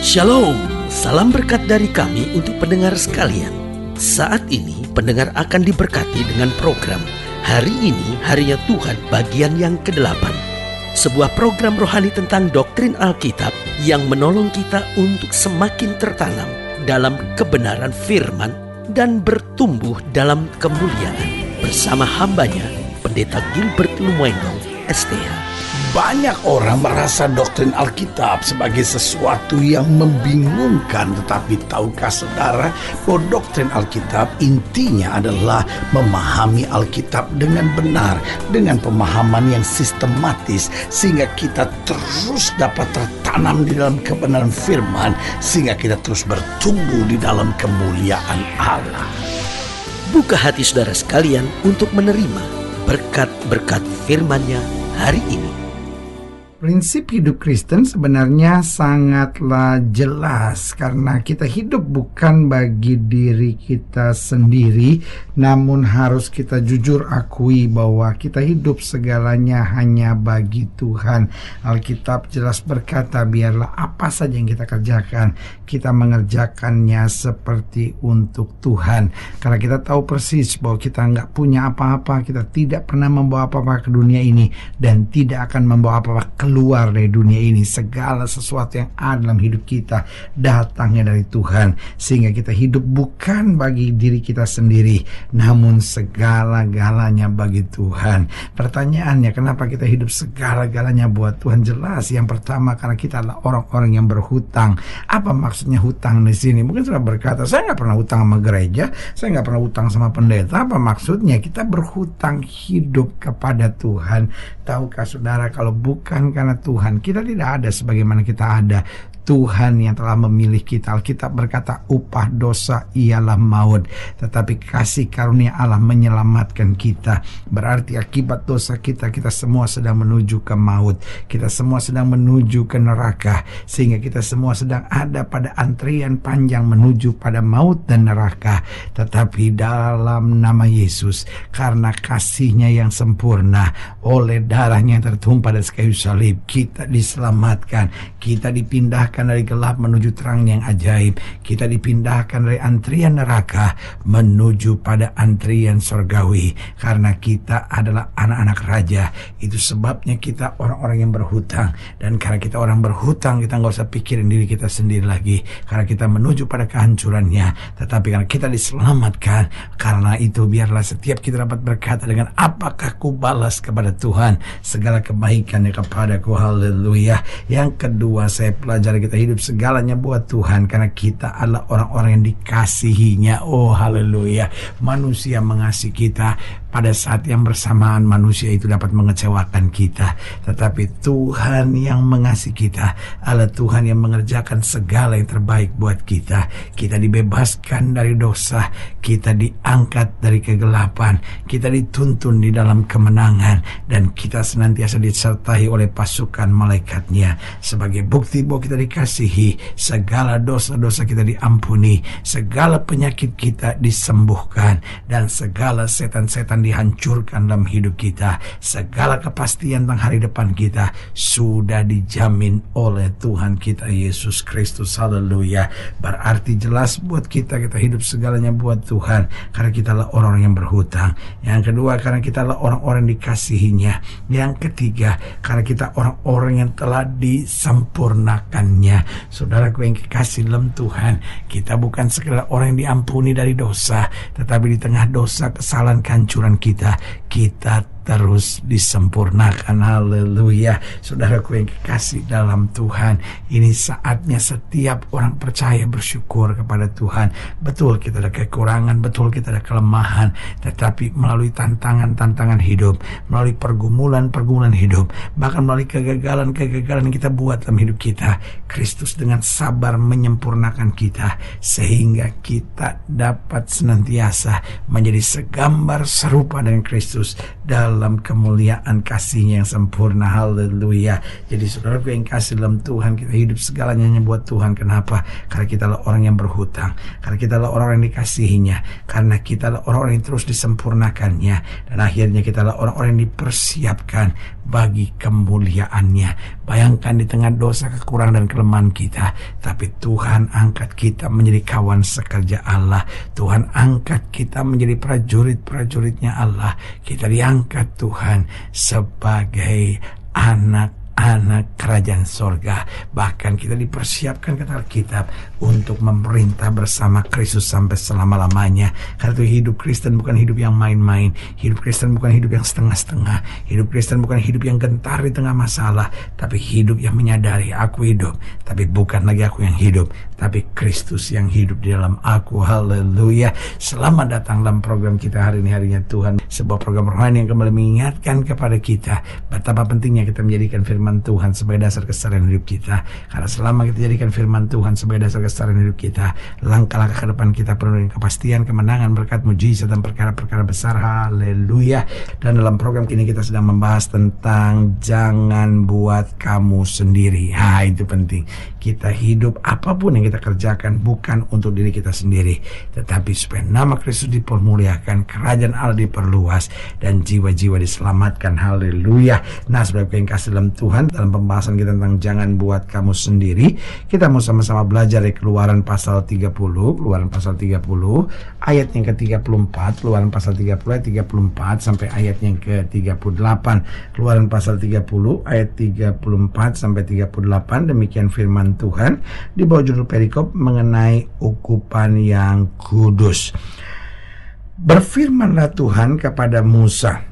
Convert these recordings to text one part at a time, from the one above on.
Shalom, salam berkat dari kami untuk pendengar sekalian. Saat ini pendengar akan diberkati dengan program Hari Ini Harinya Tuhan bagian yang ke-8. Sebuah program rohani tentang doktrin Alkitab yang menolong kita untuk semakin tertanam dalam kebenaran firman dan bertumbuh dalam kemuliaan. Bersama hambanya, Pendeta Gilbert Lumendo, STH. Banyak orang merasa doktrin Alkitab sebagai sesuatu yang membingungkan. Tetapi tahukah saudara bahwa doktrin Alkitab intinya adalah memahami Alkitab dengan benar, dengan pemahaman yang sistematis, sehingga kita terus dapat tertanam di dalam kebenaran firman, sehingga kita terus bertumbuh di dalam kemuliaan Allah. Buka hati saudara sekalian untuk menerima berkat-berkat firman-Nya hari ini. Prinsip hidup Kristen sebenarnya sangatlah jelas, karena kita hidup bukan bagi diri kita sendiri, namun harus kita jujur akui bahwa kita hidup segalanya hanya bagi Tuhan. Alkitab jelas berkata, biarlah apa saja yang kita kerjakan, kita mengerjakannya seperti untuk Tuhan. Karena kita tahu persis bahwa kita nggak punya apa-apa, kita tidak pernah membawa apa-apa ke dunia ini, dan tidak akan membawa apa-apa keluar dari dunia ini. Segala sesuatu yang ada dalam hidup kita datangnya dari Tuhan, sehingga kita hidup bukan bagi diri kita sendiri, namun segala-galanya bagi Tuhan. Pertanyaannya, kenapa kita hidup segala-galanya buat Tuhan? Jelas, yang pertama karena kita adalah orang-orang yang berhutang. Apa maksudnya hutang di sini? Mungkin sudah berkata, saya nggak pernah hutang sama gereja, saya nggak pernah hutang sama pendeta. Apa maksudnya? Kita berhutang hidup kepada Tuhan. Tahukah saudara, kalau bukan karena Tuhan, kita tidak ada sebagaimana kita ada. Tuhan yang telah memilih kita. Alkitab berkata, upah dosa ialah maut, tetapi kasih karunia Allah menyelamatkan kita. Berarti akibat dosa kita, kita semua sedang menuju ke maut. Kita semua sedang menuju ke neraka, sehingga kita semua sedang ada pada antrian panjang menuju pada maut dan neraka. Tetapi dalam nama Yesus, karena kasih-Nya yang sempurna, oleh darah-Nya yang tertumpah di kayu salib, kita diselamatkan. Kita dipindahkan dari gelap menuju terang yang ajaib. Kita dipindahkan dari antrian neraka menuju pada antrian surgawi, karena kita adalah anak-anak raja. Itu sebabnya kita orang-orang yang berhutang. Dan karena kita orang berhutang, kita nggak usah pikirin diri kita sendiri lagi, karena kita menuju pada kehancurannya. Tetapi karena kita diselamatkan, karena itu biarlah setiap kita dapat berkata dengan, apakah ku balas kepada Tuhan segala kebaikannya kepadaku. Haleluya. Yang kedua, saya pelajari, kita hidup segalanya buat Tuhan karena kita adalah orang-orang yang dikasihinya. Oh haleluya. Manusia mengasihi kita, pada saat yang bersamaan manusia itu dapat mengecewakan kita. Tetapi Tuhan yang mengasihi kita adalah Tuhan yang mengerjakan segala yang terbaik buat kita. Kita dibebaskan dari dosa, kita diangkat dari kegelapan, kita dituntun di dalam kemenangan, dan kita senantiasa disertai oleh pasukan malaikat-Nya. Sebagai bukti bahwa kita dikasihi, segala dosa-dosa kita diampuni, segala penyakit kita disembuhkan, dan segala setan-setan dihancurkan dalam hidup kita. Segala kepastian tentang hari depan kita sudah dijamin oleh Tuhan kita Yesus Kristus. Haleluya. Berarti jelas buat kita hidup segalanya buat Tuhan, karena kita adalah orang yang berhutang. Yang kedua, karena kita adalah orang-orang yang dikasihinya. Yang ketiga, karena kita orang-orang yang telah disempurnakannya. Saudaraku yang kekasih dalam Tuhan, kita bukan sekedar orang yang diampuni dari dosa, tetapi di tengah dosa, kesalahan, kehancuran kita terus disempurnakan. Haleluya. Saudaraku yang kekasih dalam Tuhan, ini saatnya setiap orang percaya bersyukur kepada Tuhan. Betul kita ada kekurangan, betul kita ada kelemahan, tetapi melalui tantangan-tantangan hidup, melalui pergumulan-pergumulan hidup, bahkan melalui kegagalan-kegagalan yang kita buat dalam hidup kita, Kristus dengan sabar menyempurnakan kita, sehingga kita dapat senantiasa menjadi segambar serupa dengan Kristus dalam dalam kemuliaan kasih-Nya yang sempurna. Haleluya. Jadi saudaraku yang kasih dalam Tuhan, kita hidup segalanya hanya buat Tuhan. Kenapa? Karena kita adalah orang yang berhutang, karena kita adalah orang yang dikasihinya, karena kita adalah orang-orang yang terus disempurnakannya, dan akhirnya kita adalah orang-orang yang dipersiapkan bagi kemuliaannya. Bayangkan di tengah dosa, kekurangan dan kelemahan kita, tapi Tuhan angkat kita menjadi kawan sekerja Allah. Tuhan angkat kita menjadi prajurit-prajuritnya Allah. Kita diangkat Tuhan sebagai anak-anak kerajaan sorga. Bahkan kita dipersiapkan kata Alkitab untuk memerintah bersama Kristus sampai selama-lamanya. Karena itu hidup Kristen bukan hidup yang main-main. Hidup Kristen bukan hidup yang setengah-setengah. Hidup Kristen bukan hidup yang gentar di tengah masalah, tapi hidup yang menyadari aku hidup, tapi bukan lagi aku yang hidup, tapi Kristus yang hidup di dalam aku. Haleluya. Selamat datang dalam program kita hari ini, Harinya Tuhan, sebuah program rohani yang kembali mengingatkan kepada kita betapa pentingnya kita menjadikan firman Tuhan sebagai dasar keseharian hidup kita. Karena selama kita jadikan firman Tuhan sebagai dasar keseharian hidup kita, langkah-langkah ke depan kita penuh dengan kepastian, kemenangan, berkat, mujizat, dan perkara-perkara besar. Haleluya. Dan dalam program ini kita sedang membahas tentang jangan buat kamu sendiri. Itu penting. Kita hidup, apapun yang kita kerjakan bukan untuk diri kita sendiri, tetapi supaya nama Kristus dipermuliakan, kerajaan Allah diperluas, dan jiwa-jiwa diselamatkan. Haleluya. Nah, sebagai yang kasih dalam Tuhan, dalam pembahasan kita tentang jangan buat kamu sendiri, kita mau sama-sama belajar dari Keluaran pasal 30, ayat yang ke-34, Keluaran pasal 30 ayat 34 sampai ayat yang ke-38. Keluaran pasal 30 ayat 34 sampai 38, demikian firman Tuhan di bawah judul perikop mengenai ukupan yang kudus. Berfirmanlah Tuhan kepada Musa,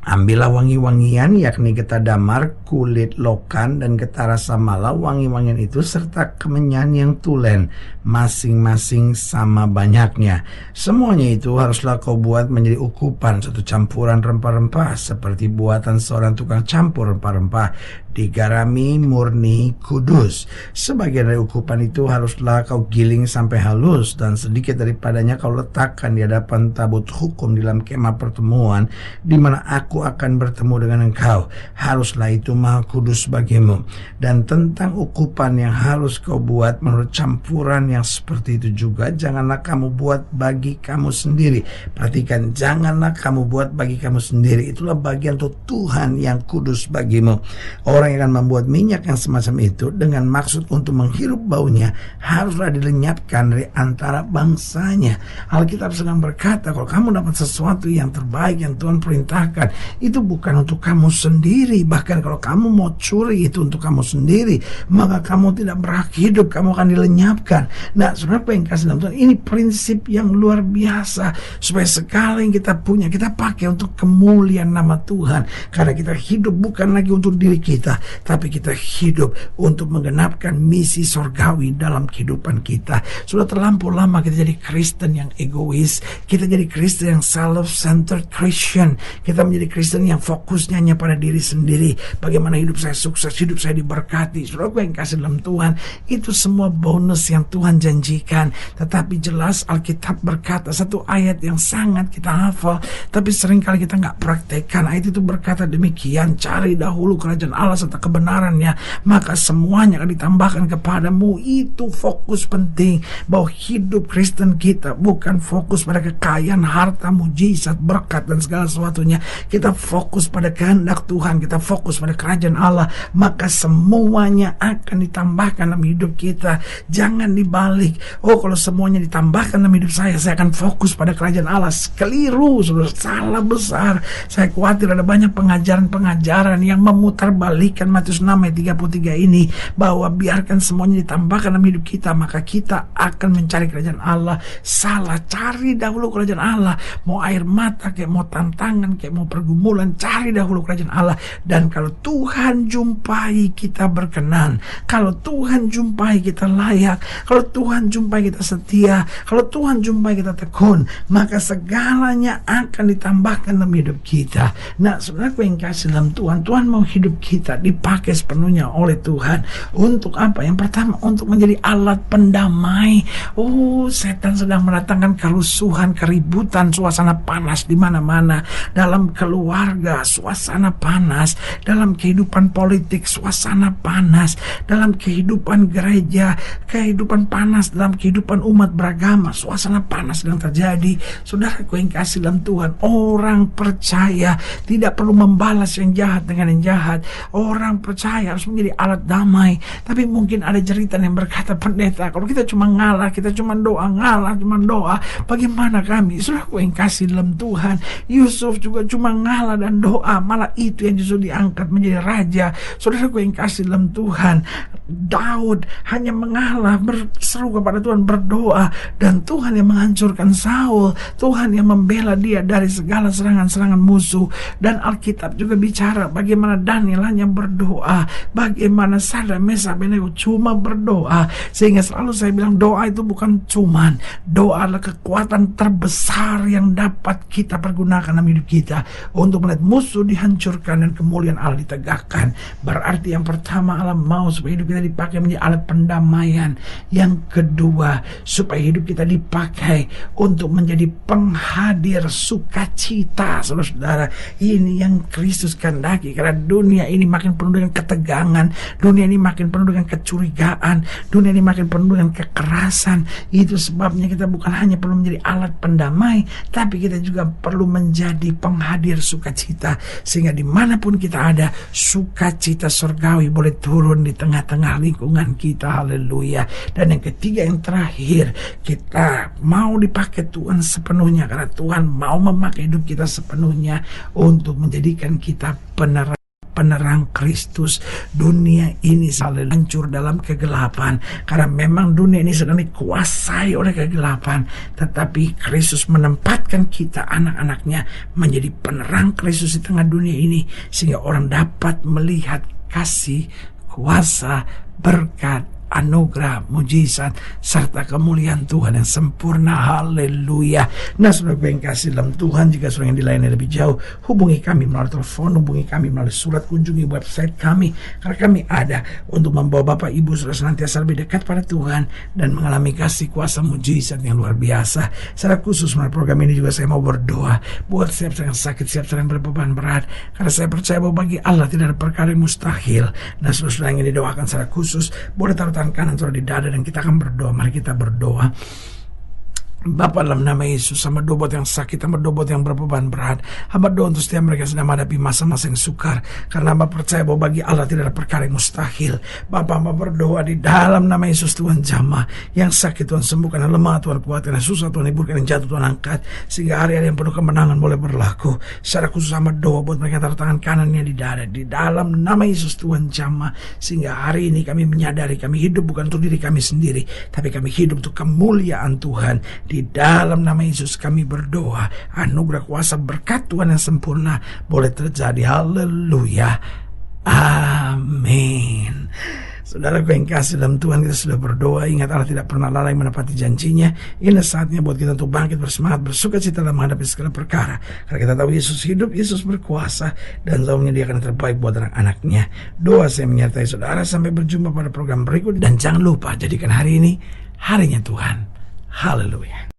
ambillah wangi-wangian, yakni getah damar, kulit lokan, dan getah rasa mala, wangi-wangian itu serta kemenyan yang tulen, masing-masing sama banyaknya. Semuanya itu haruslah kau buat menjadi ukupan, satu campuran rempah-rempah, seperti buatan seorang tukang campur rempah-rempah, digarami, murni, kudus. Sebagian dari ukupan itu haruslah kau giling sampai halus, dan sedikit daripadanya kau letakkan di hadapan tabut hukum di dalam kemah pertemuan, di mana aku akan bertemu dengan engkau. Haruslah itu maha kudus bagimu. Dan tentang ukupan yang harus kau buat menurut campuran yang seperti itu juga, janganlah kamu buat bagi kamu sendiri. Perhatikan, janganlah kamu buat bagi kamu sendiri. Itulah bagian untuk Tuhan yang kudus bagimu. Orang yang akan membuat minyak yang semacam itu dengan maksud untuk menghirup baunya haruslah dilenyapkan dari antara bangsanya. Alkitab sedang berkata, kalau kamu dapat sesuatu yang terbaik yang Tuhan perintahkan, itu bukan untuk kamu sendiri. Bahkan kalau kamu mau curi itu untuk kamu sendiri, maka kamu tidak berhak hidup, kamu akan dilenyapkan. Nah, saudara yang kasih dalam Tuhan, ini prinsip yang luar biasa, supaya segala yang kita punya kita pakai untuk kemuliaan nama Tuhan. Karena kita hidup bukan lagi untuk diri kita, tapi kita hidup untuk menggenapkan misi sorgawi dalam kehidupan kita. Sudah terlampau lama kita jadi Kristen yang egois, kita jadi Kristen yang self-centered Christian, kita menjadi Kristen yang fokusnya hanya pada diri sendiri. Bagaimana hidup saya sukses, hidup saya diberkati. Saudara yang kasih dalam Tuhan, itu semua bonus yang Tuhan janjikan. Tetapi jelas Alkitab berkata satu ayat yang sangat kita hafal, tapi seringkali kita nggak praktekkan. Ayat itu berkata demikian, cari dahulu kerajaan Allah serta kebenarannya, maka semuanya akan ditambahkan kepadamu. Itu fokus penting, bahwa hidup Kristen kita bukan fokus pada kekayaan, harta, mujizat, berkat, dan segala sesuatunya. Kita fokus pada kehendak Tuhan, kita fokus pada kerajaan Allah, maka semuanya akan ditambahkan dalam hidup kita. Jangan dibalik, oh kalau semuanya ditambahkan dalam hidup saya akan fokus pada kerajaan Allah. Keliru, salah besar. Saya khawatir ada banyak pengajaran-pengajaran yang memutarbalikkan Matius 6 ayat 33 ini, bahwa biarkan semuanya ditambahkan dalam hidup kita, maka kita akan mencari kerajaan Allah. Salah, cari dahulu kerajaan Allah. Mau air mata, kayak mau tantangan, kayak mau pergumulan, cari dahulu kerajaan Allah. Dan kalau Tuhan Tuhan jumpai kita berkenan, kalau Tuhan jumpai kita layak, kalau Tuhan jumpai kita setia, kalau Tuhan jumpai kita tekun, maka segalanya akan ditambahkan dalam hidup kita. Nah, saudaraku yang kasih dalam Tuhan, Tuhan mau hidup kita dipakai sepenuhnya oleh Tuhan. Untuk apa? Yang pertama, untuk menjadi alat pendamai. Oh, setan sedang mendatangkan kerusuhan, keributan, suasana panas di mana-mana, dalam keluarga suasana panas, dalam kehidupan politik suasana panas, dalam kehidupan gereja kehidupan panas, dalam kehidupan umat beragama suasana panas sedang terjadi. Saudaraku yang kasih dalam Tuhan, orang percaya tidak perlu membalas yang jahat dengan yang jahat. Orang percaya harus menjadi alat damai. Tapi mungkin ada jeritan yang berkata, pendeta, kalau kita cuma ngalah, kita cuma doa, ngalah, cuma doa, bagaimana kami? Saudaraku yang kasih dalam Tuhan, Yusuf juga cuma ngalah dan doa, malah itu yang justru diangkat menjadi raja. Saudaraku yang kasih dalam Tuhan, Daud hanya mengalah, berseru kepada Tuhan, berdoa, dan Tuhan yang menghancurkan Saul, Tuhan yang membela dia dari segala serangan-serangan musuh. Dan Alkitab juga bicara bagaimana Daniel hanya berdoa, bagaimana Sadrak, Mesak, Abednego cuma berdoa. Sehingga selalu saya bilang, doa itu bukan cuman, doa adalah kekuatan terbesar yang dapat kita pergunakan dalam hidup kita untuk melihat musuh dihancurkan dan kemuliaan Allah ditegakkan. Berarti yang pertama, Allah mau supaya hidup kita dipakai menjadi alat pendamaian. Yang kedua, supaya hidup kita dipakai untuk menjadi penghadir sukacita. Saudara-saudara, ini yang Kristus kehendaki, karena dunia ini makin penuh dengan ketegangan, dunia ini makin penuh dengan kecurigaan, dunia ini makin penuh dengan kekerasan. Itu sebabnya kita bukan hanya perlu menjadi alat pendamai, tapi kita juga perlu menjadi penghadir sukacita, sehingga dimanapun kita ada, sukacita surgawi boleh turun di tengah-tengah lingkungan kita. Haleluya. Dan yang ketiga, yang terakhir, kita mau dipakai Tuhan sepenuhnya, karena Tuhan mau memakai hidup kita sepenuhnya untuk menjadikan kita penerang Kristus. Dunia ini selalu hancur dalam kegelapan, karena memang dunia ini sedang dikuasai oleh kegelapan, tetapi Kristus menempatkan kita, anak-anaknya, menjadi penerang Kristus di tengah dunia ini, sehingga orang dapat melihat kasih, kuasa, berkat, anugerah, mujizat, serta kemuliaan Tuhan yang sempurna. Haleluya. Nah, saudara yang kasih dalam Tuhan, jika saudara yang dilayani lebih jauh, hubungi kami melalui telepon, hubungi kami melalui surat, kunjungi website kami, karena kami ada untuk membawa Bapak Ibu saudara senantiasa lebih dekat pada Tuhan dan mengalami kasih, kuasa, mujizat yang luar biasa. Secara khusus melalui program ini juga saya mau berdoa buat siap yang sakit, siap yang berbeban berat, karena saya percaya bahwa bagi Allah tidak ada perkara yang mustahil. Nah, saudara yang didoakan secara khusus, boleh taruh tangan kanan saudara di dada dan kita akan berdoa. Mari kita berdoa. Bapa, dalam nama Yesus, hamba doa buat yang sakit, hamba doa buat yang berbeban berat, hamba doa untuk setiap mereka sedang menghadapi masa-masa yang sukar, karena hamba percaya bahwa bagi Allah tidak ada perkara yang mustahil. Bapa, hamba berdoa di dalam nama Yesus, Tuhan jamah yang sakit Tuhan sembuhkan, yang lemah Tuhan kuatkan, yang susah Tuhan hiburkan, yang jatuh Tuhan angkat, sehingga hari-hari yang penuh kemenangan boleh berlaku. Secara khusus hamba doa buat mereka taruh tangan kanannya di dada, di dalam nama Yesus Tuhan jamah, sehingga hari ini kami menyadari kami hidup bukan untuk diri kami sendiri, tapi kami hidup untuk kemuliaan Tuhan. Di dalam nama Yesus kami berdoa, anugerah, kuasa, berkat Tuhan yang sempurna boleh terjadi. Haleluya. Amin. Saudara yang kasih dalam Tuhan, kita sudah berdoa. Ingat, Allah tidak pernah lalai menepati janjinya. Ini saatnya buat kita untuk bangkit, bersemangat, bersuka cita dalam menghadapi segala perkara, karena kita tahu Yesus hidup, Yesus berkuasa, dan selalu menyediakan yang terbaik buat anak-anaknya. Doa saya menyertai saudara. Sampai berjumpa pada program berikut, dan jangan lupa jadikan hari ini harinya Tuhan. Haleluya.